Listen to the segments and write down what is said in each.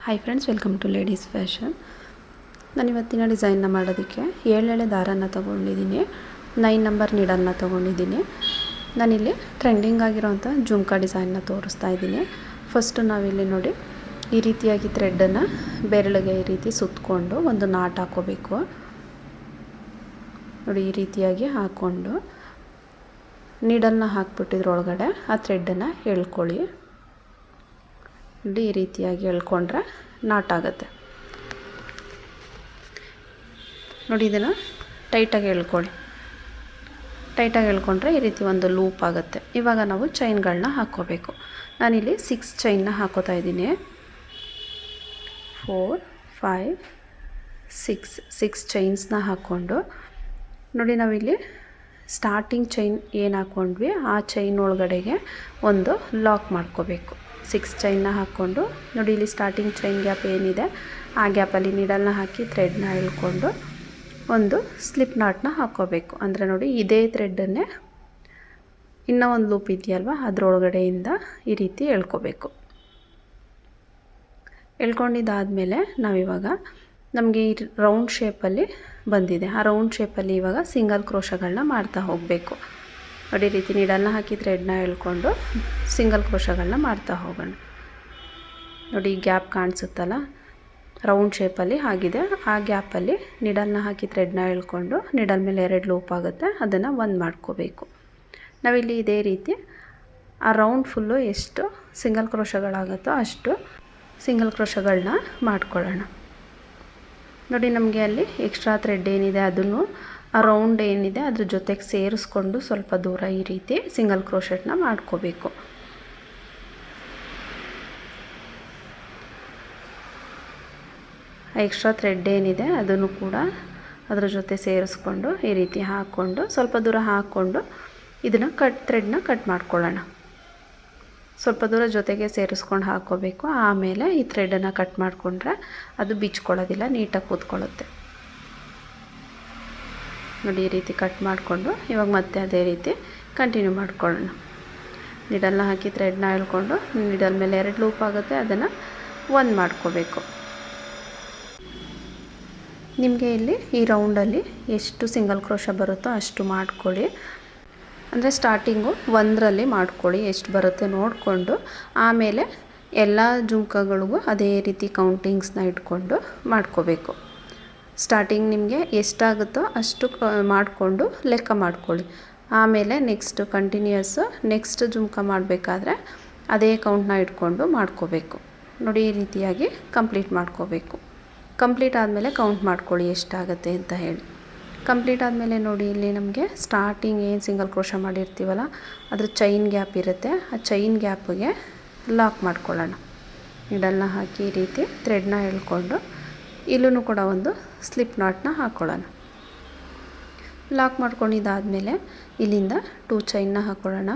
Hi friends, welcome to ladies fashion. ನಾನು ಇವತ್ತಿನ ಡಿಸೈನ್ನ ಮಾಡೋದಕ್ಕೆ 7 ದಾರನ ತೊಗೊಂಡಿದ್ದೀನಿ, 9 ನಂಬರ್ ನೀಡಲ್ನ ತೊಗೊಂಡಿದ್ದೀನಿ. ನಾನಿಲ್ಲಿ ಟ್ರೆಂಡಿಂಗ್ ಆಗಿರೋಂಥ ಜುಮ್ಕಾ ಡಿಸೈನ್ನ ತೋರಿಸ್ತಾ ಇದ್ದೀನಿ. ಫಸ್ಟು ನಾವಿಲ್ಲಿ ನೋಡಿ ಈ ರೀತಿಯಾಗಿ ಥ್ರೆಡ್ಡನ್ನು ಬೆರಳಿಗೆ ಈ ರೀತಿ ಸುತ್ತಕೊಂಡು ಒಂದು ನಾಟ್ ಹಾಕೋಬೇಕು. ನೋಡಿ, ಈ ರೀತಿಯಾಗಿ ಹಾಕ್ಕೊಂಡು ನೀಡಲ್ನ ಹಾಕ್ಬಿಟ್ಟಿದ್ರೊಳಗಡೆ ಆ ಥ್ರೆಡ್ಡನ್ನು ಎಳ್ಕೊಳ್ಳಿ. ಈ ರೀತಿಯಾಗಿ ಎಳ್ಕೊಂಡ್ರೆ ನಾಟ್ ಆಗುತ್ತೆ. ನೋಡಿ, ಇದನ್ನು ಟೈಟಾಗಿ ಎಳ್ಕೊಳ್ಳಿ. ಟೈಟಾಗಿ ಎಳ್ಕೊಂಡ್ರೆ ಈ ರೀತಿ ಒಂದು ಲೂಪ್ ಆಗುತ್ತೆ. ಇವಾಗ ನಾವು ಚೈನ್ಗಳನ್ನ ಹಾಕ್ಕೋಬೇಕು. ನಾನಿಲ್ಲಿ 6 ಚೈನ್ನ ಹಾಕೋತಾ ಇದ್ದೀನಿ. 4, 5, 6 ಚೈನ್ಸ್ನ ಹಾಕ್ಕೊಂಡು ನೋಡಿ, ನಾವಿಲ್ಲಿ ಸ್ಟಾರ್ಟಿಂಗ್ ಚೈನ್ ಏನು ಹಾಕ್ಕೊಂಡ್ವಿ ಆ ಚೈನ್ ಒಳಗಡೆಗೆ ಒಂದು ಲಾಕ್ ಮಾಡ್ಕೋಬೇಕು. 6 ಚೈನ್ನ ಹಾಕ್ಕೊಂಡು ನೋಡಿ, ಇಲ್ಲಿ ಸ್ಟಾರ್ಟಿಂಗ್ ಚೈನ್ ಗ್ಯಾಪ್ ಏನಿದೆ ಆ ಗ್ಯಾಪಲ್ಲಿ ನೀಡಲ್ನ ಹಾಕಿ ಥ್ರೆಡ್ನ ಎಳ್ಕೊಂಡು ಒಂದು ಸ್ಲಿಪ್ ನಾಟ್ನ ಹಾಕ್ಕೋಬೇಕು. ಅಂದರೆ ನೋಡಿ, ಇದೇ ಥ್ರೆಡ್ಡನ್ನೇ ಇನ್ನೂ ಒಂದು ಲೂಪ್ ಇದೆಯಲ್ವ ಅದರೊಳಗಡೆಯಿಂದ ಈ ರೀತಿ ಎಳ್ಕೋಬೇಕು. ಎಳ್ಕೊಂಡಿದ್ದಾದಮೇಲೆ ನಾವಿವಾಗ ನಮಗೆ ಈ ರೌಂಡ್ ಶೇಪಲ್ಲಿ ಬಂದಿದೆ, ಆ ರೌಂಡ್ ಶೇಪಲ್ಲಿ ಇವಾಗ ಸಿಂಗಲ್ ಕ್ರೋಶಗಳನ್ನ ಮಾಡ್ತಾ ಹೋಗಬೇಕು. ನೋಡಿ, ಈ ರೀತಿ ನೀಡಲ್ನ ಹಾಕಿ ಥ್ರೆಡ್ನ ಎಳ್ಕೊಂಡು ಸಿಂಗಲ್ ಕ್ರೋಶಗಳನ್ನ ಮಾಡ್ತಾ ಹೋಗೋಣ. ನೋಡಿ, ಗ್ಯಾಪ್ ಕಾಣಿಸುತ್ತಲ್ಲ ರೌಂಡ್ ಶೇಪಲ್ಲಿ ಆಗಿದೆ. ಆ ಗ್ಯಾಪಲ್ಲಿ ನೀಡಲ್ನ ಹಾಕಿ ಥ್ರೆಡ್ನ ಎಳ್ಕೊಂಡು ನೀಡಲ್ ಮೇಲೆ 2 ಲೂಪ್ ಆಗುತ್ತೆ, ಅದನ್ನು ಒಂದು ಮಾಡ್ಕೋಬೇಕು. ನಾವಿಲ್ಲಿ ಇದೇ ರೀತಿ ಆ ರೌಂಡ್ ಫುಲ್ಲು ಎಷ್ಟು ಸಿಂಗಲ್ ಕ್ರೋಶಗಳಾಗುತ್ತೋ ಅಷ್ಟು ಸಿಂಗಲ್ ಕ್ರೋಶಗಳನ್ನ ಮಾಡ್ಕೊಳ್ಳೋಣ. ನೋಡಿ, ನಮಗೆ ಅಲ್ಲಿ ಎಕ್ಸ್ಟ್ರಾ ಥ್ರೆಡ್ ಏನಿದೆ ಅದನ್ನು ಆ ರೌಂಡ್ ಏನಿದೆ ಅದ್ರ ಜೊತೆಗೆ ಸೇರಿಸ್ಕೊಂಡು ಸ್ವಲ್ಪ ದೂರ ಈ ರೀತಿ ಸಿಂಗಲ್ ಕ್ರೋಶೆಟ್ನ ಮಾಡ್ಕೋಬೇಕು. ಎಕ್ಸ್ಟ್ರಾ ಥ್ರೆಡ್ ಏನಿದೆ ಅದನ್ನು ಕೂಡ ಅದರ ಜೊತೆ ಸೇರಿಸ್ಕೊಂಡು ಈ ರೀತಿ ಹಾಕ್ಕೊಂಡು ಸ್ವಲ್ಪ ದೂರ ಹಾಕ್ಕೊಂಡು ಇದನ್ನು ಥ್ರೆಡ್ನ ಕಟ್ ಮಾಡ್ಕೊಳ್ಳೋಣ. ಸ್ವಲ್ಪ ದೂರ ಜೊತೆಗೆ ಸೇರಿಸ್ಕೊಂಡು ಹಾಕ್ಕೋಬೇಕು. ಆಮೇಲೆ ಈ ಥ್ರೆಡನ್ನು ಕಟ್ ಮಾಡಿಕೊಂಡ್ರೆ ಅದು ಬಿಚ್ಕೊಳ್ಳೋದಿಲ್ಲ, ನೀಟಾಗಿ ಕೂತ್ಕೊಳ್ಳುತ್ತೆ. ನೋಡಿ, ಈ ರೀತಿ ಕಟ್ ಮಾಡಿಕೊಂಡು ಇವಾಗ ಮತ್ತೆ ಅದೇ ರೀತಿ ಕಂಟಿನ್ಯೂ ಮಾಡ್ಕೊಳ್ಳೋಣ. ನೀಡಲ್ನ ಹಾಕಿ ಥ್ರೆಡ್ನ ಎಳ್ಕೊಂಡು ನೀಡಲ್ ಮೇಲೆ 2 ಲೂಪ್ ಆಗುತ್ತೆ, ಅದನ್ನು ಒಂದು ಮಾಡ್ಕೋಬೇಕು. ನಿಮಗೆ ಇಲ್ಲಿ ಈ ರೌಂಡಲ್ಲಿ ಎಷ್ಟು ಸಿಂಗಲ್ ಕ್ರೋಶ ಬರುತ್ತೋ ಅಷ್ಟು ಮಾಡ್ಕೊಳ್ಳಿ. ಅಂದರೆ ಸ್ಟಾರ್ಟಿಂಗು 1ರಲ್ಲಿ ಮಾಡ್ಕೊಳ್ಳಿ, ಎಷ್ಟು ಬರುತ್ತೆ ನೋಡಿಕೊಂಡು. ಆಮೇಲೆ ಎಲ್ಲ ಜುಮ್ಕಾಗಳಿಗೂ ಅದೇ ರೀತಿ ಕೌಂಟಿಂಗ್ಸ್ನ ಇಟ್ಕೊಂಡು ಮಾಡ್ಕೋಬೇಕು. ಸ್ಟಾರ್ಟಿಂಗ್ ನಿಮಗೆ ಎಷ್ಟಾಗುತ್ತೋ ಅಷ್ಟು ಮಾಡಿಕೊಂಡು ಲೆಕ್ಕ ಮಾಡ್ಕೊಳ್ಳಿ. ಆಮೇಲೆ ನೆಕ್ಸ್ಟ್ ಕಂಟಿನ್ಯೂಯಸ್ಸು ನೆಕ್ಸ್ಟ್ ಜುಮ್ಕಾ ಮಾಡಬೇಕಾದ್ರೆ ಅದೇ ಕೌಂಟ್ನ ಇಟ್ಕೊಂಡು ಮಾಡ್ಕೋಬೇಕು. ನೋಡಿ, ಈ ರೀತಿಯಾಗಿ ಕಂಪ್ಲೀಟ್ ಮಾಡ್ಕೋಬೇಕು. ಕಂಪ್ಲೀಟ್ ಆದಮೇಲೆ ಕೌಂಟ್ ಮಾಡ್ಕೊಳ್ಳಿ ಎಷ್ಟಾಗುತ್ತೆ ಅಂತ ಹೇಳಿ. ಕಂಪ್ಲೀಟ್ ಆದಮೇಲೆ ನೋಡಿ, ಇಲ್ಲಿ ನಮಗೆ ಸ್ಟಾರ್ಟಿಂಗ್ ಏನು ಸಿಂಗಲ್ ಕ್ರೋಶ ಮಾಡಿರ್ತೀವಲ್ಲ ಅದ್ರ ಚೈನ್ ಗ್ಯಾಪ್ ಇರುತ್ತೆ, ಆ ಚೈನ್ ಗ್ಯಾಪಿಗೆ ಲಾಕ್ ಮಾಡ್ಕೊಳ್ಳೋಣ. ನೀಡಲ್ನ ಹಾಕಿ ಈ ರೀತಿ ಥ್ರೆಡ್ನ ಎಳ್ಕೊಂಡು ಇಲ್ಲೂ ಕೂಡ ಒಂದು ಸ್ಲಿಪ್ ನಾಟ್ನ ಹಾಕ್ಕೊಳ್ಳೋಣ. ಲಾಕ್ ಮಾಡ್ಕೊಂಡಿದ್ದಾದಮೇಲೆ ಇಲ್ಲಿಂದ 2 ಚೈನ್ನ ಹಾಕ್ಕೊಳ್ಳೋಣ.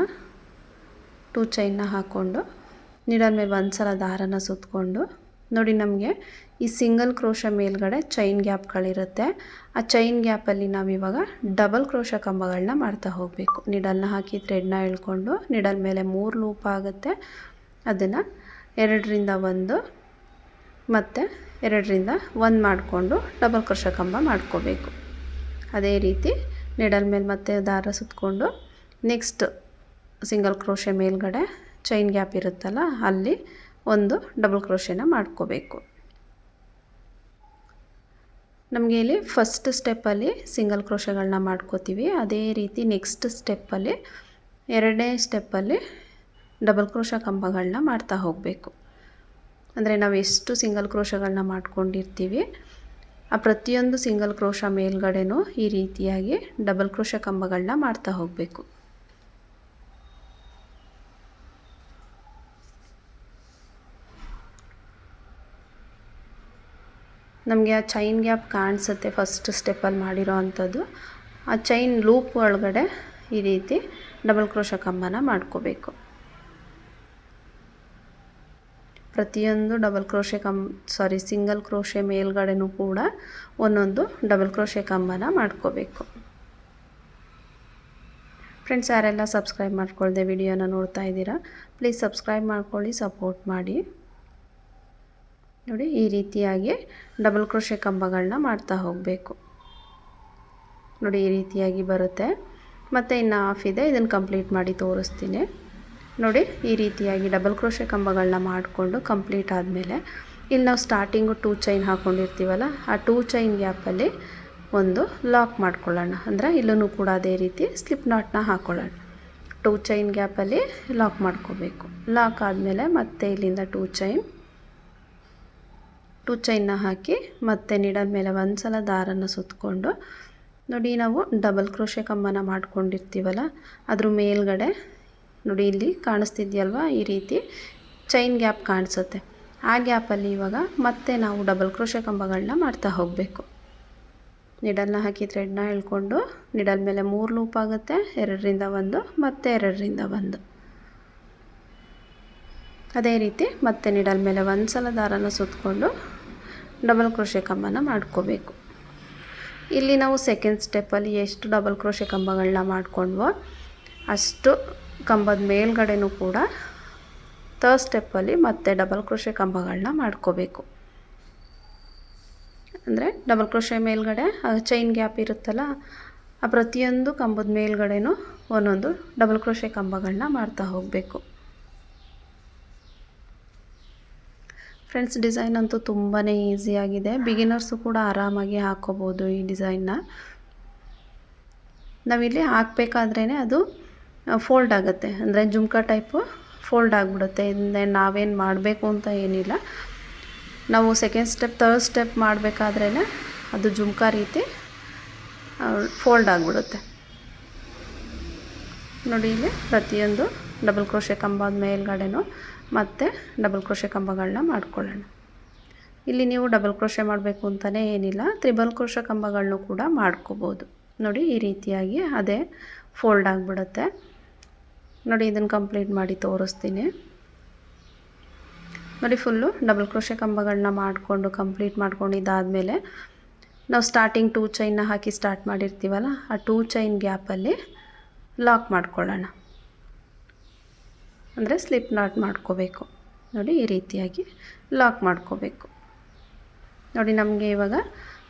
2 ಚೈನ್ನ ಹಾಕ್ಕೊಂಡು ನೀಡಲ್ ಮೇಲೆ ಒಂದು ಸಲ ದಾರನ ಸುತ್ತಕೊಂಡು ನೋಡಿ, ನಮಗೆ ಈ ಸಿಂಗಲ್ ಕ್ರೋಶ ಮೇಲ್ಗಡೆ ಚೈನ್ ಗ್ಯಾಪ್ಗಳಿರುತ್ತೆ. ಆ ಚೈನ್ ಗ್ಯಾಪಲ್ಲಿ ನಾವಿವಾಗ ಡಬಲ್ ಕ್ರೋಶ ಕಂಬಗಳನ್ನ ಮಾಡ್ತಾ ಹೋಗಬೇಕು. ನೀಡಲ್ನ ಹಾಕಿ ಥ್ರೆಡ್ನ ಎಳ್ಕೊಂಡು ನೀಡಲ್ ಮೇಲೆ 3 ಲೂಪ್ ಆಗುತ್ತೆ, ಅದನ್ನು 2ರಿಂದ 1 ಮತ್ತು 2ರಿಂದ 1 ಮಾಡಿಕೊಂಡು ಡಬಲ್ ಕ್ರೋಶ ಕಂಬ ಮಾಡ್ಕೋಬೇಕು. ಅದೇ ರೀತಿ ನೀಡಲ್ ಮೇಲೆ ಮತ್ತೆ ದಾರ ಸುತ್ತಕೊಂಡು ನೆಕ್ಸ್ಟ್ ಸಿಂಗಲ್ ಕ್ರೋಶೆ ಮೇಲ್ಗಡೆ ಚೈನ್ ಗ್ಯಾಪ್ ಇರುತ್ತಲ್ಲ ಅಲ್ಲಿ ಒಂದು ಡಬಲ್ ಕ್ರೋಶೆನ ಮಾಡ್ಕೋಬೇಕು. ನಮಗೆ ಇಲ್ಲಿ ಫಸ್ಟ್ ಸ್ಟೆಪ್ಪಲ್ಲಿ ಸಿಂಗಲ್ ಕ್ರೋಶಗಳನ್ನ ಮಾಡ್ಕೋತೀವಿ. ಅದೇ ರೀತಿ ನೆಕ್ಸ್ಟ್ ಸ್ಟೆಪ್ಪಲ್ಲಿ 2ನೇ ಸ್ಟೆಪ್ಪಲ್ಲಿ ಡಬಲ್ ಕ್ರೋಶ ಕಂಬಗಳನ್ನ ಮಾಡ್ತಾ ಹೋಗಬೇಕು. ಅಂದರೆ ನಾವು ಎಷ್ಟು ಸಿಂಗಲ್ ಕ್ರೋಶಗಳನ್ನ ಮಾಡ್ಕೊಂಡಿರ್ತೀವಿ ಆ ಪ್ರತಿಯೊಂದು ಸಿಂಗಲ್ ಕ್ರೋಶ ಮೇಲ್ಗಡೆನೂ ಈ ರೀತಿಯಾಗಿ ಡಬಲ್ ಕ್ರೋಶ ಕಂಬಗಳನ್ನ ಮಾಡ್ತಾ ಹೋಗಬೇಕು. ನಮಗೆ ಆ ಚೈನ್ ಗ್ಯಾಪ್ ಕಾಣಿಸುತ್ತೆ ಫಸ್ಟ್ ಸ್ಟೆಪ್ಪಲ್ಲಿ ಮಾಡಿರೋ ಅಂಥದ್ದು. ಆ ಚೈನ್ ಲೂಪ್ ಒಳಗಡೆ ಈ ರೀತಿ ಡಬಲ್ ಕ್ರೋಶ ಕಂಬನ ಮಾಡ್ಕೋಬೇಕು. ಪ್ರತಿಯೊಂದು ಸಿಂಗಲ್ ಕ್ರೋಶೆ ಮೇಲ್ಗಡೆನೂ ಕೂಡ ಒಂದೊಂದು ಡಬಲ್ ಕ್ರೋಶೆ ಕಂಬನ ಮಾಡ್ಕೋಬೇಕು. ಫ್ರೆಂಡ್ಸ್, ಯಾರೆಲ್ಲ ಸಬ್ಸ್ಕ್ರೈಬ್ ಮಾಡ್ಕೊಳ್ದೆ ವಿಡಿಯೋನ ನೋಡ್ತಾ ಇದ್ದೀರಾ, ಪ್ಲೀಸ್ ಸಬ್ಸ್ಕ್ರೈಬ್ ಮಾಡ್ಕೊಳ್ಳಿ, ಸಪೋರ್ಟ್ ಮಾಡಿ. ನೋಡಿ ಈ ರೀತಿಯಾಗಿ ಡಬಲ್ ಕ್ರೋಶೆ ಕಂಬಗಳನ್ನ ಮಾಡ್ತಾ ಹೋಗಬೇಕು. ನೋಡಿ ಈ ರೀತಿಯಾಗಿ ಬರುತ್ತೆ. ಮತ್ತು ಇನ್ನು ಹಾಫ್ ಇದೆ, ಇದನ್ನು ಕಂಪ್ಲೀಟ್ ಮಾಡಿ ತೋರಿಸ್ತೀನಿ. ನೋಡಿ ಈ ರೀತಿಯಾಗಿ ಡಬಲ್ ಕ್ರೋಶೆ ಕಂಬಗಳನ್ನ ಮಾಡಿಕೊಂಡು ಕಂಪ್ಲೀಟ್ ಆದಮೇಲೆ ಇಲ್ಲಿ ನಾವು ಸ್ಟಾರ್ಟಿಂಗು 2 ಚೈನ್ ಹಾಕ್ಕೊಂಡಿರ್ತೀವಲ್ಲ, ಆ 2 ಚೈನ್ ಗ್ಯಾಪಲ್ಲಿ ಒಂದು ಲಾಕ್ ಮಾಡ್ಕೊಳ್ಳೋಣ. ಅಂದರೆ ಇಲ್ಲೂ ಕೂಡ ಅದೇ ರೀತಿ ಸ್ಲಿಪ್ ನಾಟ್ನ ಹಾಕ್ಕೊಳ್ಳೋಣ. 2 ಚೈನ್ ಗ್ಯಾಪಲ್ಲಿ ಲಾಕ್ ಮಾಡ್ಕೋಬೇಕು. ಲಾಕ್ ಆದಮೇಲೆ ಮತ್ತೆ ಇಲ್ಲಿಂದ 2 ಚೈನ್ನ ಹಾಕಿ ಮತ್ತೆ ನೀಡಲ್ ಮೇಲೆ ಒಂದು ಸಲ ದಾರನ ಸುತ್ತಕೊಂಡು ನೋಡಿ ನಾವು ಡಬಲ್ ಕ್ರೋಶೆ ಕಂಬನ ಮಾಡ್ಕೊಂಡಿರ್ತೀವಲ್ಲ, ಅದ್ರ ಮೇಲ್ಗಡೆ ನೋಡಿ ಇಲ್ಲಿ ಕಾಣಿಸ್ತಿದೆಯಲ್ವ, ಈ ರೀತಿ ಚೈನ್ ಗ್ಯಾಪ್ ಕಾಣಿಸುತ್ತೆ. ಆ ಗ್ಯಾಪಲ್ಲಿ ಇವಾಗ ಮತ್ತೆ ನಾವು ಡಬಲ್ ಕ್ರೋಶೆ ಕಂಬಗಳನ್ನ ಮಾಡ್ತಾ ಹೋಗಬೇಕು. ನಿಡಲ್ನ ಹಾಕಿ ಥ್ರೆಡ್ನ ಎಳ್ಕೊಂಡು ನಿಡಲ್ ಮೇಲೆ 3 ಲೂಪ್ ಆಗುತ್ತೆ, 2ರಿಂದ 1 ಮತ್ತು 2ರಿಂದ 1. ಅದೇ ರೀತಿ ಮತ್ತೆ ನಿಡಲ್ ಮೇಲೆ ಒಂದು ಸಲ ದಾರನ ಸುತ್ತಕೊಂಡು ಡಬಲ್ ಕ್ರೋಶೆ ಕಂಬನ ಮಾಡ್ಕೋಬೇಕು. ಇಲ್ಲಿ ನಾವು ಸೆಕೆಂಡ್ ಸ್ಟೆಪ್ಪಲ್ಲಿ ಎಷ್ಟು ಡಬಲ್ ಕ್ರೋಶೆ ಕಂಬಗಳನ್ನ ಮಾಡ್ಕೊಂಡ್ವೋ ಅಷ್ಟು ಕಂಬದ ಮೇಲ್ಗಡೆನೂ ಕೂಡ ಥರ್ಡ್ ಸ್ಟೆಪ್ಪಲ್ಲಿ ಮತ್ತೆ ಡಬಲ್ ಕ್ರೋಶೆ ಕಂಬಗಳನ್ನ ಮಾಡ್ಕೋಬೇಕು. ಅಂದರೆ ಡಬಲ್ ಕ್ರೋಶೆ ಮೇಲ್ಗಡೆ ಚೈನ್ ಗ್ಯಾಪ್ ಇರುತ್ತಲ್ಲ, ಆ ಪ್ರತಿಯೊಂದು ಕಂಬದ ಮೇಲ್ಗಡೆನೂ ಒಂದೊಂದು ಡಬಲ್ ಕ್ರೋಶೆ ಕಂಬಗಳನ್ನ ಮಾಡ್ತಾ ಹೋಗಬೇಕು. ಫ್ರೆಂಡ್ಸ್, ಡಿಸೈನ್ ಅಂತೂ ತುಂಬಾ ಈಸಿಯಾಗಿದೆ. ಬಿಗಿನರ್ಸು ಕೂಡ ಆರಾಮಾಗಿ ಹಾಕ್ಕೋಬೋದು ಈ ಡಿಸೈನ್ನ. ನಾವಿಲ್ಲಿ ಹಾಕಬೇಕಾದ್ರೇ ಅದು ಫೋಲ್ಡ್ ಆಗುತ್ತೆ, ಅಂದರೆ ಜುಮ್ಕಾ ಟೈಪು ಫೋಲ್ಡ್ ಆಗಿಬಿಡುತ್ತೆ. ನಾವೇನು ಮಾಡಬೇಕು ಅಂತ ಏನಿಲ್ಲ, ನಾವು ಸೆಕೆಂಡ್ ಸ್ಟೆಪ್ ಥರ್ಡ್ ಸ್ಟೆಪ್ ಮಾಡಬೇಕಾದ್ರೇ ಅದು ಜುಮ್ಕಾ ರೀತಿ ಫೋಲ್ಡ್ ಆಗಿಬಿಡುತ್ತೆ. ನೋಡಿ ಇಲ್ಲಿ ಪ್ರತಿಯೊಂದು ಡಬಲ್ ಕ್ರೋಶೆ ಕಂಬದ ಮೇಲ್ಗಡೆನೂ ಮತ್ತು ಡಬಲ್ ಕ್ರೋಶೆ ಕಂಬಗಳನ್ನ ಮಾಡ್ಕೊಳ್ಳೋಣ. ಇಲ್ಲಿ ನೀವು ಡಬಲ್ ಕ್ರೋಶೆ ಮಾಡಬೇಕು ಅಂತಲೇ ಏನಿಲ್ಲ, ತ್ರಿಬಲ್ ಕ್ರೋಶೆ ಕಂಬಗಳನ್ನೂ ಕೂಡ ಮಾಡ್ಕೋಬೋದು. ನೋಡಿ ಈ ರೀತಿಯಾಗಿ ಅದೇ ಫೋಲ್ಡ್ ಆಗಿಬಿಡುತ್ತೆ. ನೋಡಿ ಇದನ್ನು ಕಂಪ್ಲೀಟ್ ಮಾಡಿ ತೋರಿಸ್ತೀನಿ. ನೋಡಿ ಫುಲ್ಲು ಡಬಲ್ ಕ್ರೋಶೆ ಕಂಬಗಳನ್ನ ಮಾಡಿಕೊಂಡು ಕಂಪ್ಲೀಟ್ ಮಾಡ್ಕೊಂಡಿದ್ದಾದಮೇಲೆ ನಾವು ಸ್ಟಾರ್ಟಿಂಗ್ 2 ಚೈನ್ನ ಹಾಕಿ ಸ್ಟಾರ್ಟ್ ಮಾಡಿರ್ತೀವಲ್ಲ, ಆ 2 ಚೈನ್ ಗ್ಯಾಪಲ್ಲಿ ಲಾಕ್ ಮಾಡ್ಕೊಳ್ಳೋಣ. ಅಂದರೆ ಸ್ಲಿಪ್ ನಾಟ್ ಮಾಡ್ಕೋಬೇಕು. ನೋಡಿ ಈ ರೀತಿಯಾಗಿ ಲಾಕ್ ಮಾಡ್ಕೋಬೇಕು. ನೋಡಿ ನಮಗೆ ಇವಾಗ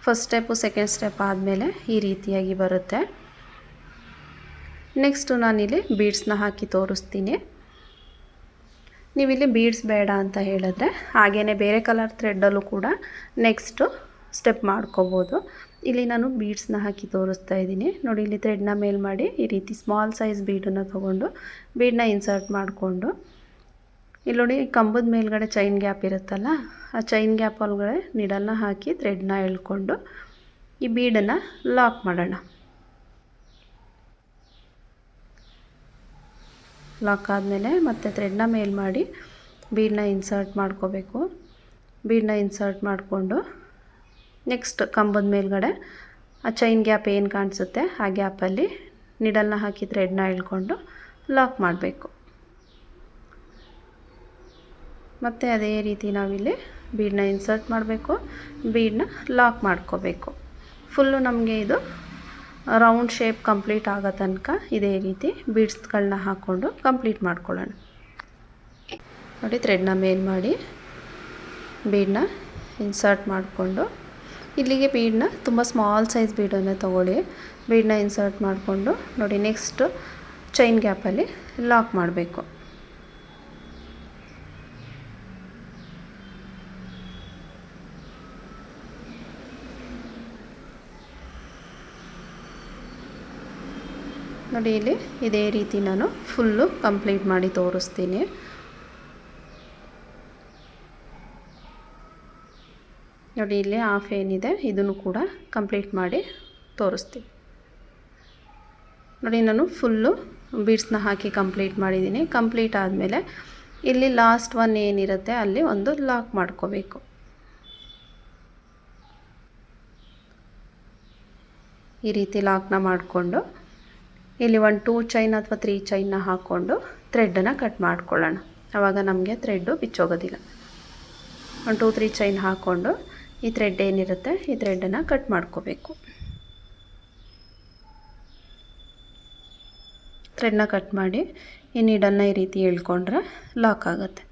ಫಸ್ಟ್ ಸ್ಟೆಪ್ಪು ಸೆಕೆಂಡ್ ಸ್ಟೆಪ್ ಆದಮೇಲೆ ಈ ರೀತಿಯಾಗಿ ಬರುತ್ತೆ. ನೆಕ್ಸ್ಟು ನಾನಿಲ್ಲಿ ಬೀಡ್ಸ್ನ ಹಾಕಿ ತೋರಿಸ್ತೀನಿ. ನೀವಿಲ್ಲಿ ಬೀಡ್ಸ್ ಬೇಡ ಅಂತ ಹೇಳಿದ್ರೆ ಹಾಗೇ ಬೇರೆ ಕಲರ್ ಥ್ರೆಡ್ಡಲ್ಲೂ ಕೂಡ ನೆಕ್ಸ್ಟು ಸ್ಟೆಪ್ ಮಾಡ್ಕೋಬೋದು. ಇಲ್ಲಿ ನಾನು ಬೀಡ್ಸ್ನ ಹಾಕಿ ತೋರಿಸ್ತಾ ಇದ್ದೀನಿ. ನೋಡಿ ಇಲ್ಲಿ ಥ್ರೆಡ್ನ ಮೇಲ್ ಮಾಡಿ ಈ ರೀತಿ ಸ್ಮಾಲ್ ಸೈಜ್ ಬೀಡನ್ನು ತೊಗೊಂಡು ಬೀಡನ್ನ ಇನ್ಸರ್ಟ್ ಮಾಡಿಕೊಂಡು ಇಲ್ಲಿ ನೋಡಿ ಕಂಬದ ಮೇಲ್ಗಡೆ ಚೈನ್ ಗ್ಯಾಪ್ ಇರುತ್ತಲ್ಲ, ಆ ಚೈನ್ ಗ್ಯಾಪ್ ಒಳಗಡೆ ನೀಡಲ್ನ ಹಾಕಿ ಥ್ರೆಡ್ನ ಎಳ್ಕೊಂಡು ಈ ಬೀಡನ್ನು ಲಾಕ್ ಮಾಡೋಣ. ಲಾಕ್ ಆದಮೇಲೆ ಮತ್ತೆ ಥ್ರೆಡ್ನ ಮೇಲ್ ಮಾಡಿ ಬೀಡನ್ನ ಇನ್ಸರ್ಟ್ ಮಾಡ್ಕೋಬೇಕು. ಬೀಡನ್ನ ಇನ್ಸರ್ಟ್ ಮಾಡಿಕೊಂಡು ನೆಕ್ಸ್ಟ್ ಕಂಬದ ಮೇಲ್ಗಡೆ ಆ ಚೈನ್ ಗ್ಯಾಪ್ ಏನು ಕಾಣಿಸುತ್ತೆ ಆ ಗ್ಯಾಪಲ್ಲಿ ನಿಡಲ್ನ ಹಾಕಿ ಥ್ರೆಡ್ನ ಎಳ್ಕೊಂಡು ಲಾಕ್ ಮಾಡಬೇಕು. ಮತ್ತು ಅದೇ ರೀತಿ ನಾವಿಲ್ಲಿ ಬೀಡನ್ನ ಇನ್ಸರ್ಟ್ ಮಾಡಬೇಕು, ಬೀಡನ್ನ ಲಾಕ್ ಮಾಡ್ಕೋಬೇಕು. ಫುಲ್ಲು ನಮಗೆ ಇದು ರೌಂಡ್ ಶೇಪ್ ಕಂಪ್ಲೀಟ್ ಆಗೋ ತನಕ ಇದೇ ರೀತಿ ಬೀಡ್ಸ್ಗಳನ್ನ ಹಾಕ್ಕೊಂಡು ಕಂಪ್ಲೀಟ್ ಮಾಡ್ಕೊಳ್ಳೋಣ. ನೋಡಿ ಥ್ರೆಡ್ನ ಮೇಲ್ ಮಾಡಿ ಬೀಡನ್ನ ಇನ್ಸರ್ಟ್ ಮಾಡಿಕೊಂಡು ಇಲ್ಲಿಗೆ ಬೀಡನ್ನ ತುಂಬ ಸ್ಮಾಲ್ ಸೈಜ್ ಬೀಡನ್ನು ತೊಗೊಳ್ಳಿ. ಬೀಡನ್ನ ಇನ್ಸರ್ಟ್ ಮಾಡಿಕೊಂಡು ನೋಡಿ ನೆಕ್ಸ್ಟು ಚೈನ್ ಗ್ಯಾಪಲ್ಲಿ ಲಾಕ್ ಮಾಡಬೇಕು. ನೋಡಿ ಇಲ್ಲಿ ಇದೇ ರೀತಿ ನಾನು ಫುಲ್ಲು ಕಂಪ್ಲೀಟ್ ಮಾಡಿ ತೋರಿಸ್ತೀನಿ. ನೋಡಿ ಇಲ್ಲಿ ಹಾಫ್ ಏನಿದೆ ಇದನ್ನು ಕೂಡ ಕಂಪ್ಲೀಟ್ ಮಾಡಿ ತೋರಿಸ್ತೀನಿ. ನೋಡಿ ನಾನು ಫುಲ್ಲು ಬೀಡ್ಸ್ನ ಹಾಕಿ ಕಂಪ್ಲೀಟ್ ಮಾಡಿದ್ದೀನಿ. ಕಂಪ್ಲೀಟ್ ಆದಮೇಲೆ ಇಲ್ಲಿ ಲಾಸ್ಟ್ ಒನ್ ಏನಿರುತ್ತೆ ಅಲ್ಲಿ ಒಂದು ಲಾಕ್ ಮಾಡ್ಕೋಬೇಕು. ಈ ರೀತಿ ಲಾಕ್ನ ಮಾಡಿಕೊಂಡು ಇಲ್ಲಿ 1-2 ಚೈನ್ ಅಥವಾ 3 ಚೈನ್ನ ಹಾಕ್ಕೊಂಡು ಥ್ರೆಡ್ಡನ್ನು ಕಟ್ ಮಾಡ್ಕೊಳ್ಳೋಣ. ಆವಾಗ ನಮಗೆ ಥ್ರೆಡ್ಡು ಬಿಚ್ಚೋಗೋದಿಲ್ಲ. 1-2-3 ಚೈನ್ ಹಾಕ್ಕೊಂಡು ಈ ಥ್ರೆಡ್ ಏನಿರುತ್ತೆ ಈ ಥ್ರೆಡ್ಡನ್ನು ಕಟ್ ಮಾಡ್ಕೋಬೇಕು. ಥ್ರೆಡ್ನ ಕಟ್ ಮಾಡಿ ಈ ನೀಡನ್ನು ಈ ರೀತಿ ಎಳ್ಕೊಂಡ್ರೆ ಲಾಕ್ ಆಗುತ್ತೆ.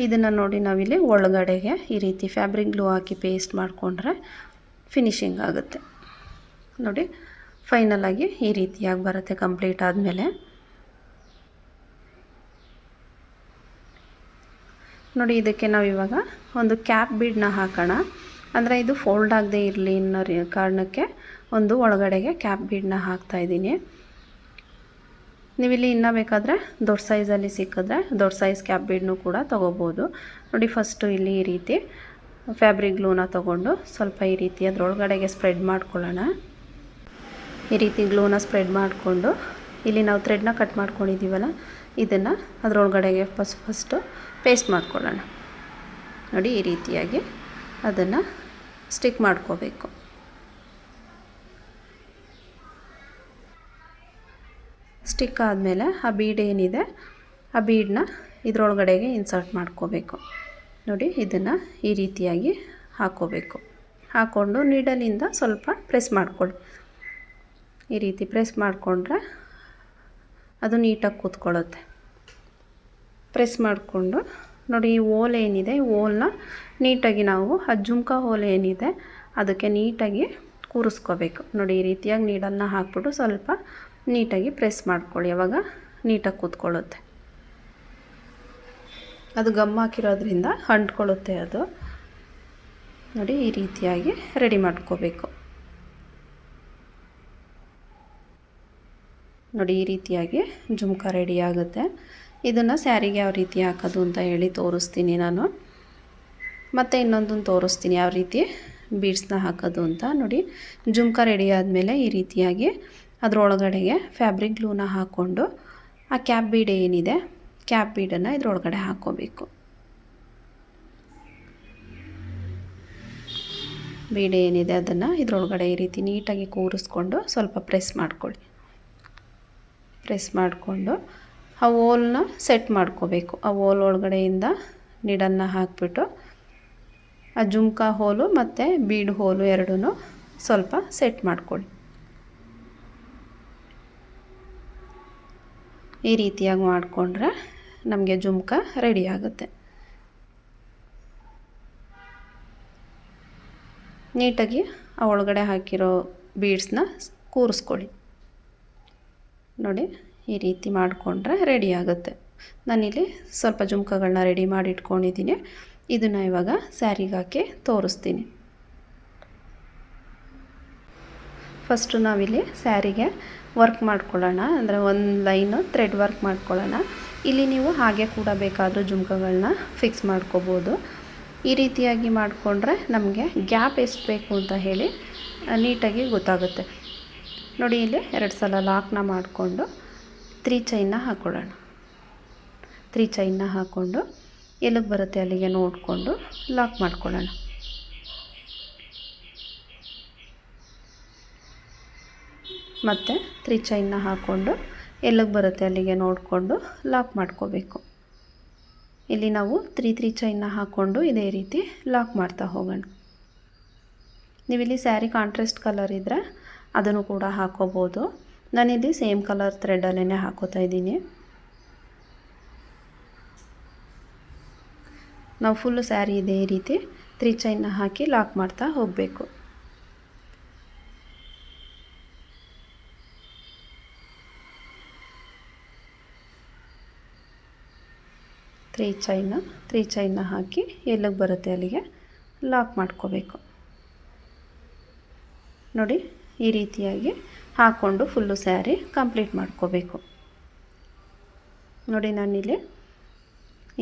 ಇದನ್ನು ನೋಡಿ ನಾವಿಲ್ಲಿ ಒಳಗಡೆಗೆ ಈ ರೀತಿ ಫ್ಯಾಬ್ರಿಕ್ ಗ್ಲೂ ಹಾಕಿ ಪೇಸ್ಟ್ ಮಾಡಿಕೊಂಡ್ರೆ ಫಿನಿಶಿಂಗ್ ಆಗುತ್ತೆ. ನೋಡಿ ಫೈನಲಾಗಿ ಈ ರೀತಿಯಾಗಿ ಬರುತ್ತೆ ಕಂಪ್ಲೀಟ್ ಆದಮೇಲೆ. ನೋಡಿ ಇದಕ್ಕೆ ನಾವಿವಾಗ ಒಂದು ಕ್ಯಾಪ್ ಬೀಡನ್ನ ಹಾಕೋಣ. ಅಂದರೆ ಇದು ಫೋಲ್ಡ್ ಆಗದೆ ಇರಲಿ ಅನ್ನೋ ಕಾರಣಕ್ಕೆ ಒಂದು ಒಳಗಡೆಗೆ ಕ್ಯಾಪ್ ಬೀಡನ್ನ ಹಾಕ್ತಾಯಿದ್ದೀನಿ. ನೀವಿಲ್ಲಿ ಇನ್ನೂ ಬೇಕಾದರೆ ದೊಡ್ಡ ಸೈಜಲ್ಲಿ ಸಿಕ್ಕಿದ್ರೆ ದೊಡ್ಡ ಸೈಜ್ ಕ್ಯಾಪ್ ಬೀಡನ್ನೂ ಕೂಡ ತೊಗೋಬೋದು. ನೋಡಿ ಫಸ್ಟು ಇಲ್ಲಿ ಈ ರೀತಿ ಫ್ಯಾಬ್ರಿಕ್ ಗ್ಲೂನ ತೊಗೊಂಡು ಸ್ವಲ್ಪ ಈ ರೀತಿ ಅದರೊಳಗಡೆಗೆ ಸ್ಪ್ರೆಡ್ ಮಾಡ್ಕೊಳ್ಳೋಣ. ಈ ರೀತಿ ಗ್ಲೂನ ಸ್ಪ್ರೆಡ್ ಮಾಡಿಕೊಂಡು ಇಲ್ಲಿ ನಾವು ಥ್ರೆಡ್ನ ಕಟ್ ಮಾಡ್ಕೊಂಡಿದ್ದೀವಲ್ಲ ಇದನ್ನು ಅದರೊಳಗಡೆಗೆ ಫಸ್ಟು ಪೇಸ್ಟ್ ಮಾಡ್ಕೊಳ್ಳೋಣ. ನೋಡಿ ಈ ರೀತಿಯಾಗಿ ಅದನ್ನು ಸ್ಟಿಕ್ ಮಾಡ್ಕೋಬೇಕು. ಸ್ಟಿಕ್ ಆದಮೇಲೆ ಆ ಬೀಡ್ ಏನಿದೆ ಆ ಬೀಡನ್ನ ಇದರೊಳಗಡೆಗೆ ಇನ್ಸರ್ಟ್ ಮಾಡ್ಕೋಬೇಕು. ನೋಡಿ ಇದನ್ನು ಈ ರೀತಿಯಾಗಿ ಹಾಕ್ಕೋಬೇಕು. ಹಾಕ್ಕೊಂಡು ನೀಡಲಿಂದ ಸ್ವಲ್ಪ ಪ್ರೆಸ್ ಮಾಡ್ಕೊಳ್ಳಿ. ಈ ರೀತಿ ಪ್ರೆಸ್ ಮಾಡಿಕೊಂಡ್ರೆ ಅದು ನೀಟಾಗಿ ಕೂತ್ಕೊಳ್ಳುತ್ತೆ. ಪ್ರೆಸ್ ಮಾಡಿಕೊಂಡು ನೋಡಿ ಈ ಹೋಲ್ ಏನಿದೆ ಈ ಹೋಲ್ನ ನೀಟಾಗಿ ನಾವು ಆ ಜುಮ್ಕಾ ಹೋಲ್ ಏನಿದೆ ಅದಕ್ಕೆ ನೀಟಾಗಿ ಕೂರಿಸ್ಕೋಬೇಕು. ನೋಡಿ ಈ ರೀತಿಯಾಗಿ ನೀಡಲ್ನ ಹಾಕ್ಬಿಟ್ಟು ಸ್ವಲ್ಪ ನೀಟಾಗಿ ಪ್ರೆಸ್ ಮಾಡ್ಕೊಳ್ಳಿ. ಆವಾಗ ನೀಟಾಗಿ ಕೂತ್ಕೊಳ್ಳುತ್ತೆ. ಅದು ಗಮ್ ಹಾಕಿರೋದ್ರಿಂದ ಅಂಟ್ಕೊಳ್ಳುತ್ತೆ ಅದು. ನೋಡಿ ಈ ರೀತಿಯಾಗಿ ರೆಡಿ ಮಾಡ್ಕೋಬೇಕು. ನೋಡಿ ಈ ರೀತಿಯಾಗಿ ಜುಮ್ಕಾ ರೆಡಿ ಆಗುತ್ತೆ. ಇದನ್ನು ಸ್ಯಾರಿಗೆ ಯಾವ ರೀತಿ ಹಾಕೋದು ಅಂತ ಹೇಳಿ ತೋರಿಸ್ತೀನಿ ನಾನು. ಮತ್ತು ಇನ್ನೊಂದನ್ನು ತೋರಿಸ್ತೀನಿ ಯಾವ ರೀತಿ ಬೀಡ್ಸ್ನ ಹಾಕೋದು ಅಂತ. ನೋಡಿ ಜುಮ್ಕಾ ರೆಡಿ ಆದಮೇಲೆ ಈ ರೀತಿಯಾಗಿ ಅದರೊಳಗಡೆಗೆ ಫ್ಯಾಬ್ರಿಕ್ ಗ್ಲೂನ ಹಾಕ್ಕೊಂಡು ಆ ಕ್ಯಾಪ್ ಬೀಡ್ ಏನಿದೆ ಕ್ಯಾಪ್ ಬೀಡನ್ನು ಇದರೊಳಗಡೆ ಹಾಕ್ಕೋಬೇಕು. ಬೀಡ್ ಏನಿದೆ ಅದನ್ನು ಇದರೊಳಗಡೆ ಈ ರೀತಿ ನೀಟಾಗಿ ಕೂರಿಸ್ಕೊಂಡು ಸ್ವಲ್ಪ ಪ್ರೆಸ್ ಮಾಡ್ಕೊಳ್ಳಿ. ಪ್ರೆಸ್ ಮಾಡಿಕೊಂಡು ಆ ಹೋಲ್ನ ಸೆಟ್ ಮಾಡ್ಕೋಬೇಕು. ಆ ಹೋಲ್ ಒಳಗಡೆಯಿಂದ ನೀಡಲ್ನ ಹಾಕಿಬಿಟ್ಟು ಆ ಜುಮ್ಕಾ ಹೋಲು ಮತ್ತು ಬೀಡ್ ಹೋಲು ಎರಡೂ ಸ್ವಲ್ಪ ಸೆಟ್ ಮಾಡ್ಕೊಳ್ಳಿ. ಈ ರೀತಿಯಾಗಿ ಮಾಡಿಕೊಂಡ್ರೆ ನಮಗೆ ಜುಮ್ಕಾ ರೆಡಿ ಆಗುತ್ತೆ. ನೀಟಾಗಿ ಆ ಒಳಗಡೆ ಹಾಕಿರೋ ಬೀಡ್ಸ್ನ ಕೂರಿಸ್ಕೊಳ್ಳಿ. ನೋಡಿ ಈ ರೀತಿ ಮಾಡಿಕೊಂಡ್ರೆ ರೆಡಿ ಆಗುತ್ತೆ. ನಾನಿಲ್ಲಿ ಸ್ವಲ್ಪ ಜುಮ್ಕಾಗಳನ್ನ ರೆಡಿ ಮಾಡಿ ಇಟ್ಕೊಂಡಿದ್ದೀನಿ. ಇದನ್ನು ಇವಾಗ ಸ್ಯಾರಿಗೆ ಹಾಕಿ ತೋರಿಸ್ತೀನಿ. ಫಸ್ಟು ನಾವಿಲ್ಲಿ ಸ್ಯಾರಿಗೆ ವರ್ಕ್ ಮಾಡ್ಕೊಳ್ಳೋಣ. ಅಂದರೆ ಒಂದು ಲೈನು ಥ್ರೆಡ್ ವರ್ಕ್ ಮಾಡ್ಕೊಳ್ಳೋಣ. ಇಲ್ಲಿ ನೀವು ಹಾಗೆ ಕೂಡ ಬೇಕಾದರೂ ಜುಮ್ಕಾಗಳನ್ನ ಫಿಕ್ಸ್ ಮಾಡ್ಕೋಬೋದು. ಈ ರೀತಿಯಾಗಿ ಮಾಡಿಕೊಂಡ್ರೆ ನಮಗೆ ಗ್ಯಾಪ್ ಎಷ್ಟು ಬೇಕು ಅಂತ ಹೇಳಿ ನೀಟಾಗಿ ಗೊತ್ತಾಗುತ್ತೆ. ನೋಡಿ ಇಲ್ಲಿ 2 ಸಲ ಲಾಕ್ನ ಮಾಡಿಕೊಂಡು 3 ಚೈನ್ನ ಹಾಕ್ಕೊಳ್ಳೋಣ. 3 ಚೈನ್ನ ಹಾಕ್ಕೊಂಡು ಎಲ್ಲಿಗೆ ಬರುತ್ತೆ ಅಲ್ಲಿಗೆ ನೋಡಿಕೊಂಡು ಲಾಕ್ ಮಾಡ್ಕೊಳ್ಳೋಣ. ಮತ್ತು 3 ಚೈನ್ನ ಹಾಕ್ಕೊಂಡು ಎಲ್ಲಿಗೆ ಬರುತ್ತೆ ಅಲ್ಲಿಗೆ ನೋಡಿಕೊಂಡು ಲಾಕ್ ಮಾಡ್ಕೋಬೇಕು. ಇಲ್ಲಿ ನಾವು 3 ಚೈನ್ನ ಹಾಕ್ಕೊಂಡು ಇದೇ ರೀತಿ ಲಾಕ್ ಮಾಡ್ತಾ ಹೋಗೋಣ. ನೀವಿಲ್ಲಿ ಸ್ಯಾರಿ ಕಾಂಟ್ರಾಸ್ಟ್ ಕಲರ್ ಇದ್ದರೆ ಅದನ್ನು ಕೂಡ ಹಾಕ್ಕೋಬೋದು. ನಾನಿಲ್ಲಿ ಸೇಮ್ ಕಲರ್ ಥ್ರೆಡಲ್ಲೇ ಹಾಕೋತಾ ಇದ್ದೀನಿ. ನಾವು ಫುಲ್ಲು ಸ್ಯಾರಿ ಇದೇ ರೀತಿ 3 ಚೈನ್ನ ಹಾಕಿ ಲಾಕ್ ಮಾಡ್ತಾ ಹೋಗಬೇಕು. ತ್ರೀ ಚೈನ್ನ ಹಾಕಿ ಎಲ್ಲಿಗೆ ಬರುತ್ತೆ ಅಲ್ಲಿಗೆ ಲಾಕ್ ಮಾಡ್ಕೋಬೇಕು. ನೋಡಿ ಈ ರೀತಿಯಾಗಿ ಹಾಕ್ಕೊಂಡು ಫುಲ್ಲು ಸ್ಯಾರಿ ಕಂಪ್ಲೀಟ್ ಮಾಡ್ಕೋಬೇಕು. ನೋಡಿ ನಾನಿಲ್ಲಿ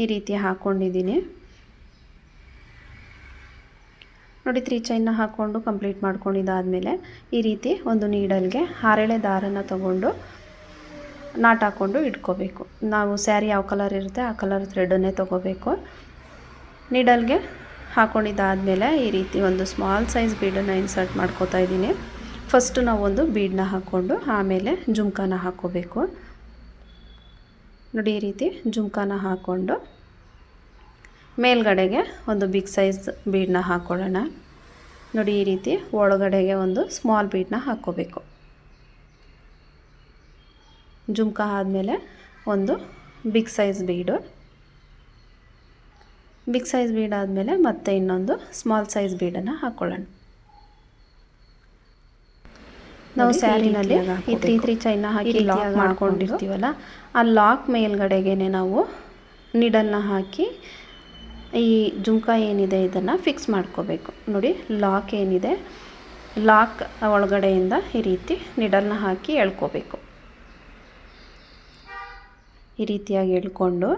ಈ ರೀತಿ ಹಾಕ್ಕೊಂಡಿದ್ದೀನಿ. ನೋಡಿ 3 ಚೈನ್ನ ಹಾಕ್ಕೊಂಡು ಕಂಪ್ಲೀಟ್ ಮಾಡ್ಕೊಂಡಿದ್ದಾದಮೇಲೆ ಈ ರೀತಿ ಒಂದು ನೀಡಲ್ಗೆ ಹರಳೆ ದಾರನ ತಗೊಂಡು ನಾಟ್ ಹಾಕ್ಕೊಂಡು ಇಟ್ಕೋಬೇಕು. ನಾವು ಸ್ಯಾರಿ ಯಾವ ಕಲರ್ ಇರುತ್ತೆ ಆ ಕಲರ್ ಥ್ರೆಡನ್ನೇ ತೊಗೋಬೇಕು. ನೀಡಲ್ಗೆ ಹಾಕ್ಕೊಂಡಿದ್ದಾದಮೇಲೆ ಈ ರೀತಿ ಒಂದು ಸ್ಮಾಲ್ ಸೈಜ್ ಬೀಡನ್ನು ಇನ್ಸರ್ಟ್ ಮಾಡ್ಕೋತಾ ಇದ್ದೀನಿ. ಫಸ್ಟು ನಾವೊಂದು ಬೀಡನ್ನ ಹಾಕ್ಕೊಂಡು ಆಮೇಲೆ ಜುಮ್ಕಾನ ಹಾಕ್ಕೋಬೇಕು. ನೋಡಿ ಈ ರೀತಿ ಜುಮ್ಕಾನ ಹಾಕ್ಕೊಂಡು ಮೇಲ್ಗಡೆಗೆ ಒಂದು ಬಿಗ್ ಸೈಜ್ ಬೀಡನ್ನ ಹಾಕ್ಕೊಳ್ಳೋಣ. ನೋಡಿ ಈ ರೀತಿ ಒಳಗಡೆಗೆ ಒಂದು ಸ್ಮಾಲ್ ಬೀಡನ್ನ ಹಾಕ್ಕೋಬೇಕು. ಜುಮ್ಕಾ ಆದಮೇಲೆ ಒಂದು ಬಿಗ್ ಸೈಜ್ ಬೀಡು, ಬಿಗ್ ಸೈಜ್ ಬೀಡ್ ಆದಮೇಲೆ ಮತ್ತೆ ಇನ್ನೊಂದು ಸ್ಮಾಲ್ ಸೈಜ್ ಬೀಡನ್ನು ಹಾಕ್ಕೊಳ್ಳೋಣ. ನಾವು ಸ್ಯಾರಿನಲ್ಲಿ ಈ 3 ಚೈನ್ನ ಹಾಕಿ ಲಾಕ್ ಮಾಡ್ಕೊಂಡಿರ್ತೀವಲ್ಲ, ಆ ಲಾಕ್ ಮೇಲ್ಗಡೆಗೆ ನಾವು ನೀಡಲ್ನ ಹಾಕಿ ಈ ಜುಮ್ಕಾ ಏನಿದೆ ಇದನ್ನು ಫಿಕ್ಸ್ ಮಾಡ್ಕೋಬೇಕು. ನೋಡಿ, ಲಾಕ್ ಏನಿದೆ, ಲಾಕ್ ಒಳಗಡೆಯಿಂದ ಈ ರೀತಿ ನೀಡಲ್ನ ಹಾಕಿ ಎಳ್ಕೋಬೇಕು. ಈ ರೀತಿಯಾಗಿ ಎಳ್ಕೊಂಡು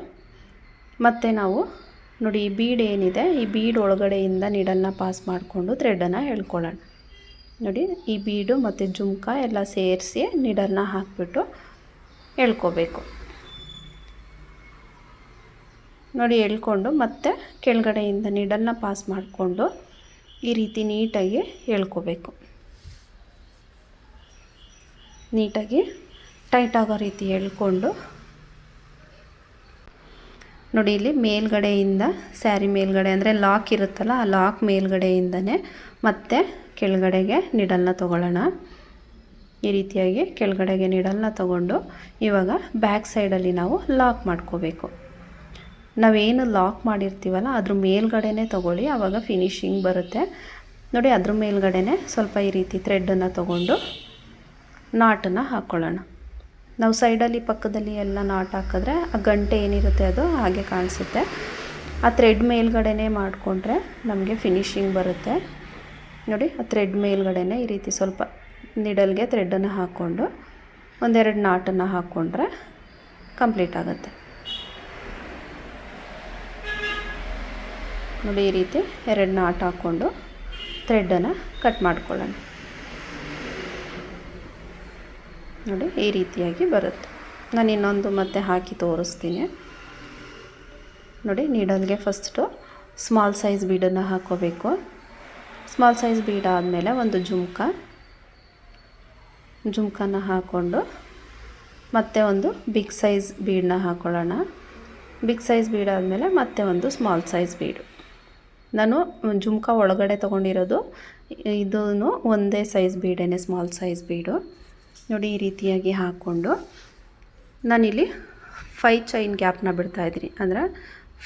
ಮತ್ತೆ ನಾವು ನೋಡಿ ಈ ಬೀಡ್ ಏನಿದೆ, ಈ ಬೀಡ್ ಒಳಗಡೆಯಿಂದ ನೀಡಲ್ನ ಪಾಸ್ ಮಾಡಿಕೊಂಡು ಥ್ರೆಡನ್ನು ಎಳ್ಕೊಳ್ಳೋಣ. ನೋಡಿ, ಈ ಬೀಡು ಮತ್ತು ಜುಮ್ಕಾ ಎಲ್ಲ ಸೇರಿಸಿ ನೀಡಲ್ನ ಹಾಕಿಬಿಟ್ಟು ಎಳ್ಕೋಬೇಕು. ನೋಡಿ, ಎಳ್ಕೊಂಡು ಮತ್ತೆ ಕೆಳಗಡೆಯಿಂದ ನೀಡಲ್ನ ಪಾಸ್ ಮಾಡಿಕೊಂಡು ಈ ರೀತಿ ನೀಟಾಗಿ ಎಳ್ಕೋಬೇಕು. ನೀಟಾಗಿ ಟೈಟ್ ಆಗೋ ರೀತಿ ಎಳ್ಕೊಂಡು ನೋಡಿ, ಇಲ್ಲಿ ಮೇಲ್ಗಡೆಯಿಂದ ಸ್ಯಾರಿ ಮೇಲ್ಗಡೆ ಅಂದರೆ ಲಾಕ್ ಇರುತ್ತಲ್ಲ, ಆ ಲಾಕ್ ಮೇಲ್ಗಡೆಯಿಂದನೇ ಮತ್ತೆ ಕೆಳಗಡೆಗೆ ನೀಡಲ್ನ ತೊಗೊಳ್ಳೋಣ. ಈ ರೀತಿಯಾಗಿ ಕೆಳಗಡೆಗೆ ನೀಡಲ್ನ ತೊಗೊಂಡು ಇವಾಗ ಬ್ಯಾಕ್ ಸೈಡಲ್ಲಿ ನಾವು ಲಾಕ್ ಮಾಡ್ಕೋಬೇಕು. ನಾವೇನು ಲಾಕ್ ಮಾಡಿರ್ತೀವಲ್ಲ ಅದ್ರ ಮೇಲ್ಗಡೆನೇ ತೊಗೊಳ್ಳಿ, ಆವಾಗ ಫಿನಿಶಿಂಗ್ ಬರುತ್ತೆ. ನೋಡಿ, ಅದ್ರ ಮೇಲ್ಗಡೆನೇ ಸ್ವಲ್ಪ ಈ ರೀತಿ ಥ್ರೆಡನ್ನು ತೊಗೊಂಡು ನಾಟನ್ನು ಹಾಕ್ಕೊಳ್ಳೋಣ. ನಾವು ಸೈಡಲ್ಲಿ ಪಕ್ಕದಲ್ಲಿ ಎಲ್ಲ ನಾಟ್ ಹಾಕಿದ್ರೆ ಆ ಗಂಟೆ ಏನಿರುತ್ತೆ ಅದು ಹಾಗೆ ಕಾಣಿಸುತ್ತೆ. ಆ ಥ್ರೆಡ್ ಮೇಲ್ಗಡೆನೇ ಮಾಡಿಕೊಂಡ್ರೆ ನಮಗೆ ಫಿನಿಶಿಂಗ್ ಬರುತ್ತೆ. ನೋಡಿ, ಆ ಥ್ರೆಡ್ ಮೇಲ್ಗಡೆನೇ ಈ ರೀತಿ ಸ್ವಲ್ಪ ನಿಡಲ್ಗೆ ಥ್ರೆಡನ್ನು ಹಾಕ್ಕೊಂಡು ಒಂದೆರಡು ನಾಟನ್ನು ಹಾಕ್ಕೊಂಡ್ರೆ ಕಂಪ್ಲೀಟ್ ಆಗುತ್ತೆ. ನೋಡಿ, ಈ ರೀತಿ 2 ನಾಟ್ ಹಾಕ್ಕೊಂಡು ಥ್ರೆಡನ್ನು ಕಟ್ ಮಾಡ್ಕೊಳ್ಳೋಣ. ನೋಡಿ, ಈ ರೀತಿಯಾಗಿ ಬರುತ್ತೆ. ನಾನು ಇನ್ನೊಂದು ಮತ್ತೆ ಹಾಕಿ ತೋರಿಸ್ತೀನಿ. ನೋಡಿ, ನೀಡಲ್ಗೆ ಫಸ್ಟು ಸ್ಮಾಲ್ ಸೈಜ್ ಬೀಡನ್ನು ಹಾಕ್ಕೋಬೇಕು. ಸ್ಮಾಲ್ ಸೈಜ್ ಬೀಡ್ ಆದಮೇಲೆ ಒಂದು ಜುಮ್ಕಾನ ಹಾಕ್ಕೊಂಡು ಮತ್ತೆ ಒಂದು ಬಿಗ್ ಸೈಜ್ ಬೀಡನ್ನ ಹಾಕ್ಕೊಳ್ಳೋಣ. ಬಿಗ್ ಸೈಜ್ ಬೀಡ್ ಆದಮೇಲೆ ಮತ್ತೆ ಒಂದು ಸ್ಮಾಲ್ ಸೈಜ್ ಬೀಡು. ನಾನು ಜುಮ್ಕಾ ಒಳಗಡೆ ತೊಗೊಂಡಿರೋದು ಇದೂ ಒಂದೇ ಸೈಜ್ ಬೀಡೇನೆ, ಸ್ಮಾಲ್ ಸೈಜ್ ಬೀಡು. ನೋಡಿ, ಈ ರೀತಿಯಾಗಿ ಹಾಕ್ಕೊಂಡು ನಾನಿಲ್ಲಿ 5 ಚೈನ್ ಗ್ಯಾಪ್ನ ಬಿಡ್ತಾಯಿದ್ದೀನಿ. ಅಂದರೆ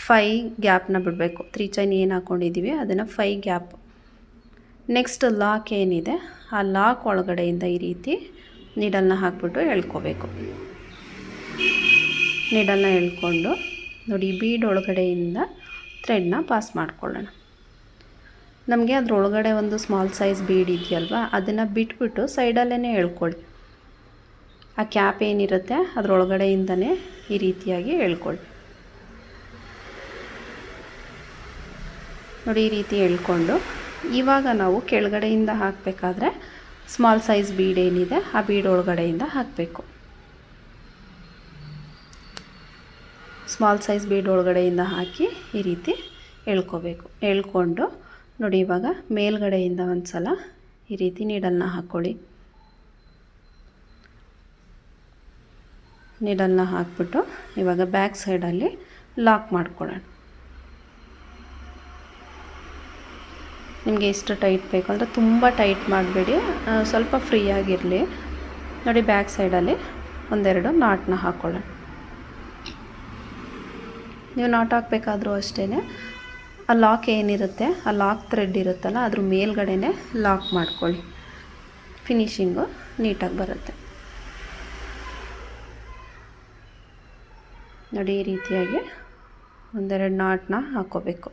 5 ಗ್ಯಾಪ್ನ ಬಿಡಬೇಕು. 3 ಚೈನ್ ಏನು ಹಾಕ್ಕೊಂಡಿದ್ದೀವಿ ಅದನ್ನು 5 ಗ್ಯಾಪ್. ನೆಕ್ಸ್ಟ್ ಲಾಕ್ ಏನಿದೆ ಆ ಲಾಕ್ ಒಳಗಡೆಯಿಂದ ಈ ರೀತಿ ನೀಡಲ್ನ ಹಾಕ್ಬಿಟ್ಟು ಎಳ್ಕೋಬೇಕು. ನೀಡಲ್ನ ಎಳ್ಕೊಂಡು ನೋಡಿ, ಬೀಡ್ ಒಳಗಡೆಯಿಂದ ಥ್ರೆಡ್ನ ಪಾಸ್ ಮಾಡ್ಕೊಳ್ಳೋಣ. ನಮಗೆ ಅದರೊಳಗಡೆ ಒಂದು ಸ್ಮಾಲ್ ಸೈಜ್ ಬೀಡ್ ಇದೆಯಲ್ವ, ಅದನ್ನು ಬಿಟ್ಬಿಟ್ಟು ಸೈಡಲ್ಲೇ ಎಳ್ಕೊಳ್ಳಿ. ಆ ಕ್ಯಾಪ್ ಏನಿರುತ್ತೆ ಅದರೊಳಗಡೆಯಿಂದನೇ ಈ ರೀತಿಯಾಗಿ ಎಳ್ಕೊಳ್ಳಿ. ನೋಡಿ, ಈ ರೀತಿ ಎಳ್ಕೊಂಡು ಇವಾಗ ನಾವು ಕೆಳಗಡೆಯಿಂದ ಹಾಕಬೇಕಾದ್ರೆ ಸ್ಮಾಲ್ ಸೈಜ್ ಬೀಡ್ ಏನಿದೆ ಆ ಬೀಡ್ ಒಳಗಡೆಯಿಂದ ಹಾಕಬೇಕು. ಸ್ಮಾಲ್ ಸೈಜ್ ಬೀಡ್ ಒಳಗಡೆಯಿಂದ ಹಾಕಿ ಈ ರೀತಿ ಎಳ್ಕೋಬೇಕು. ಎಳ್ಕೊಂಡು ನೋಡಿ, ಇವಾಗ ಮೇಲ್ಗಡೆಯಿಂದ ಒಂದು ಸಲ ಈ ರೀತಿ ನೀಡಲ್ನ ಹಾಕ್ಕೊಳ್ಳಿ. ನೀಡಲ್ನ ಹಾಕ್ಬಿಟ್ಟು ಇವಾಗ ಬ್ಯಾಕ್ ಸೈಡಲ್ಲಿ ಲಾಕ್ ಮಾಡ್ಕೊಳ್ಳೋಣ. ನಿಮಗೆ ಎಷ್ಟು ಟೈಟ್ ಬೇಕು ಅಂದರೆ ತುಂಬ ಟೈಟ್ ಮಾಡಬೇಡಿ, ಸ್ವಲ್ಪ ಫ್ರೀ ಆಗಿರಲಿ. ನೋಡಿ, ಬ್ಯಾಕ್ ಸೈಡಲ್ಲಿ ಒಂದೆರಡು ನಾಟನ್ನ ಹಾಕ್ಕೊಳ್ಳೋಣ. ನೀವು ನಾಟ್ ಹಾಕಬೇಕಾದ್ರೂ ಅಷ್ಟೇ ಆ ಲಾಕ್ ಏನಿರುತ್ತೆ ಆ ಲಾಕ್ ಥ್ರೆಡ್ ಇರುತ್ತಲ್ಲ ಅದ್ರ ಮೇಲ್ಗಡೆನೇ ಲಾಕ್ ಮಾಡ್ಕೊಳ್ಳಿ. ಫಿನಿಶಿಂಗು ನೀಟಾಗಿ ಬರುತ್ತೆ. ನೋಡಿ, ಈ ರೀತಿಯಾಗಿ ಒಂದೆರಡು ನಾಟನ್ನ ಹಾಕ್ಕೋಬೇಕು.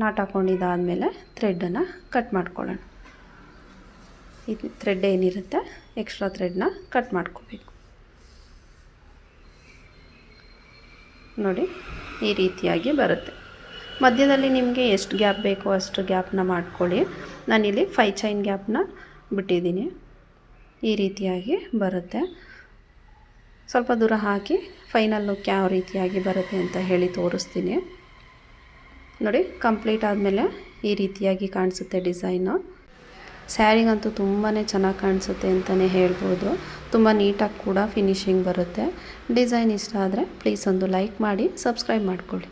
ನಾಟ್ ಹಾಕ್ಕೊಂಡಿದ್ದಾದಮೇಲೆ ಥ್ರೆಡನ್ನು ಕಟ್ ಮಾಡ್ಕೊಳ್ಳೋಣ. ಈ ಥ್ರೆಡ್ ಏನಿರುತ್ತೆ ಎಕ್ಸ್ಟ್ರಾ ಥ್ರೆಡ್ನ ಕಟ್ ಮಾಡ್ಕೋಬೇಕು. ನೋಡಿ, ಈ ರೀತಿಯಾಗಿ ಬರುತ್ತೆ. ಮಧ್ಯದಲ್ಲಿ ನಿಮಗೆ ಎಷ್ಟು ಗ್ಯಾಪ್ ಬೇಕೋ ಅಷ್ಟು ಗ್ಯಾಪ್ನ ಮಾಡ್ಕೊಳ್ಳಿ. ನಾನಿಲ್ಲಿ 5 ಚೈನ್ ಗ್ಯಾಪ್ನ ಬಿಟ್ಟಿದ್ದೀನಿ. ಈ ರೀತಿಯಾಗಿ ಬರುತ್ತೆ. ಸ್ವಲ್ಪ ದೂರ ಹಾಕಿ ಫೈನಲ್ ಲುಕ್ ಯಾವ ರೀತಿಯಾಗಿ ಬರುತ್ತೆ ಅಂತ ಹೇಳಿ ತೋರಿಸ್ತೀನಿ. ನೋಡಿ, ಕಂಪ್ಲೀಟ್ ಆದಮೇಲೆ ಈ ರೀತಿಯಾಗಿ ಕಾಣಿಸುತ್ತೆ ಡಿಸೈನು. ಸ್ಯಾರಿಗಂತೂ ತುಂಬಾ ಚೆನ್ನಾಗಿ ಕಾಣಿಸುತ್ತೆ ಅಂತಲೇ ಹೇಳ್ಬೋದು. ತುಂಬ ನೀಟಾಗಿ ಕೂಡ ಫಿನಿಶಿಂಗ್ ಬರುತ್ತೆ. ಡಿಸೈನ್ ಇಷ್ಟ ಆದರೆ ಪ್ಲೀಸ್ ಒಂದು ಲೈಕ್ ಮಾಡಿ, ಸಬ್ಸ್ಕ್ರೈಬ್ ಮಾಡ್ಕೊಳ್ಳಿ.